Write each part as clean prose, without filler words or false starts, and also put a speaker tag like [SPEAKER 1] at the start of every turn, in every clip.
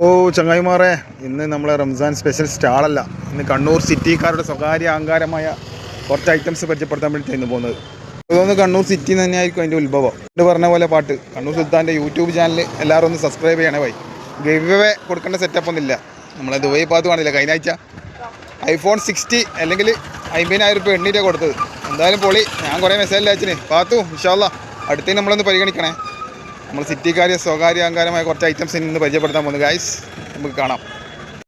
[SPEAKER 1] ഓ ചങ്ങായിമാരെ, ഇന്ന് നമ്മളെ റംസാൻ സ്പെഷ്യൽ സ്റ്റാളല്ല, ഇന്ന് കണ്ണൂർ സിറ്റിക്കാരുടെ സ്വകാര്യ അഹങ്കാരമായ കുറച്ച് ഐറ്റംസ് പരിചയപ്പെടുത്താൻ വേണ്ടിയിട്ടാണ് പോകുന്നത്. അതൊന്ന് കണ്ണൂർ സിറ്റി തന്നെയായിരിക്കും അതിൻ്റെ ഉത്ഭവം. ഇത് പറഞ്ഞ പോലെ പാട്ട് കണ്ണൂർ സുൽത്താൻ്റെ യൂട്യൂബ് ചാനൽ എല്ലാവരും ഒന്ന് സബ്സ്ക്രൈബ് ചെയ്യണേ. പോയി ഗിവ് കൊടുക്കേണ്ട സെറ്റപ്പ് ഒന്നുമില്ല. നമ്മളെ ദുബൈ പാത്ത് കാണില്ല, കഴിഞ്ഞ ആഴ്ച iPhone 60 അല്ലെങ്കിൽ 50,000 രൂപ എണ്ണീറ്റാണ് കൊടുത്തത്. എന്തായാലും പൊളി. ഞാൻ കുറേ മെസ്സേജ് അയച്ചിന്. പാത്തു ഇൻഷാല്ലാ അടുത്തേക്ക് നമ്മളൊന്ന് പരിഗണിക്കണേ. നമ്മൾ സിറ്റിക്കാരെ സ്വകാര്യ അഹങ്കാരമായ കുറച്ച് ഐറ്റംസ് ഇന്ന് പരിചയപ്പെടുത്താൻ പോകുന്നു. ഗൈസ് നമുക്ക് കാണാം.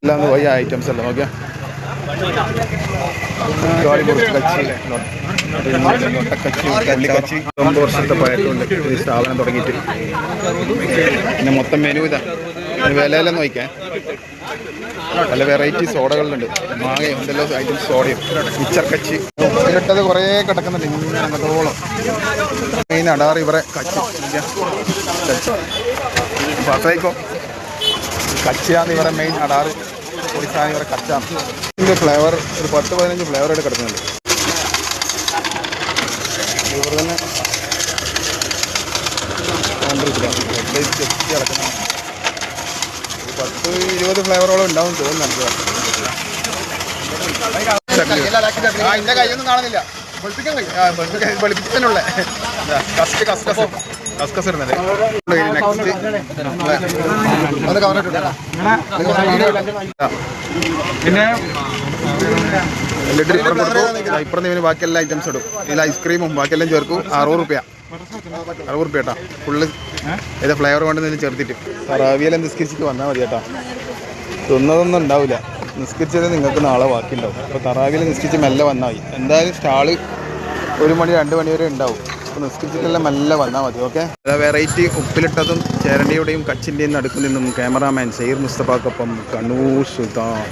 [SPEAKER 1] എല്ലാം പോയി ഐറ്റംസ് അല്ല നോക്കിയാൽ വർഷത്തെ പഴക്കമുണ്ട് ഈ സ്ഥാപനം തുടങ്ങിയിട്ട്. പിന്നെ മൊത്തം മെനു ഇതാ, വിലയെല്ലാം നോക്കിക്കാൻ പല വെറൈറ്റി സോഡകളുണ്ട്. മാങ്ങയും എന്തെല്ലോ ഐറ്റംസ് സോഡയും മിച്ചർ കച്ചി ഇട്ടത് കുറേ കിടക്കുന്നുണ്ട് ഇങ്ങനെ അങ്ങോട്ടോളം. മെയിൻ അടാറ് ഇവരെ കച്ചി പാത്രയ്ക്കോ കച്ചിയാണ് ഇവരെ മെയിൻ അടാറ്. പൊടിച്ചാണ് ഇവരെ കച്ചാണ്. ഇതിൻ്റെ ഫ്ലേവർ ഒരു 10-15 ഫ്ലേവറായിട്ട് കിടക്കുന്നുണ്ട്. ഇവർ തന്നെ കിടക്കുന്ന 10-20 ഫ്ലേവറോളം ഉണ്ടാവും തോന്നുന്നു. അതിൻ്റെ കൈയൊന്നും കാണുന്നില്ല. വെളുപ്പിക്കാനുള്ള കസ്കസ് ഇടുന്നത്. പിന്നെ ഇപ്പുറം ഇതിന് ബാക്കി എല്ലാ ഐറ്റംസ് ഇടും. ഇതിൽ ഐസ്ക്രീമും ബാക്കിയെല്ലാം ചേർക്കും. 60 രൂപ കേട്ടാ. ഫുള്ള് ഏതാ ഫ്ലേവർ കൊണ്ടെന്തെങ്കിലും ചേർത്തിട്ട്. റവിയെല്ലാം നിസ്കരിച്ചിട്ട് വന്നാൽ മതി കേട്ടാ. തിന്നതൊന്നും ഉണ്ടാവില്ല. നിസ്കരിച്ചത് നിങ്ങൾക്ക് നാളെ ബാക്കിയുണ്ടാവും. അപ്പോൾ തറാവിയിൽ നിസ്കരിച്ച് മെല്ലെ വന്നാൽ മതി. എന്തായാലും സ്റ്റാള് 1 മണി 2 മണി വരെ ഉണ്ടാവും. അപ്പോൾ നിസ്കരിച്ചിട്ടെല്ലാം മെല്ലെ വന്നാൽ മതി. ഓക്കെ. വെറൈറ്റി ഉപ്പിലിട്ടതും ചേരണ്ടിയുടെയും കച്ചിൻ്റെയും നടുക്കിൽ നിന്നും ക്യാമറാമാൻ സയ്യിദ് മുസ്തഫാക്കൊപ്പം കണ്ണൂർ സുൽത്താൻ.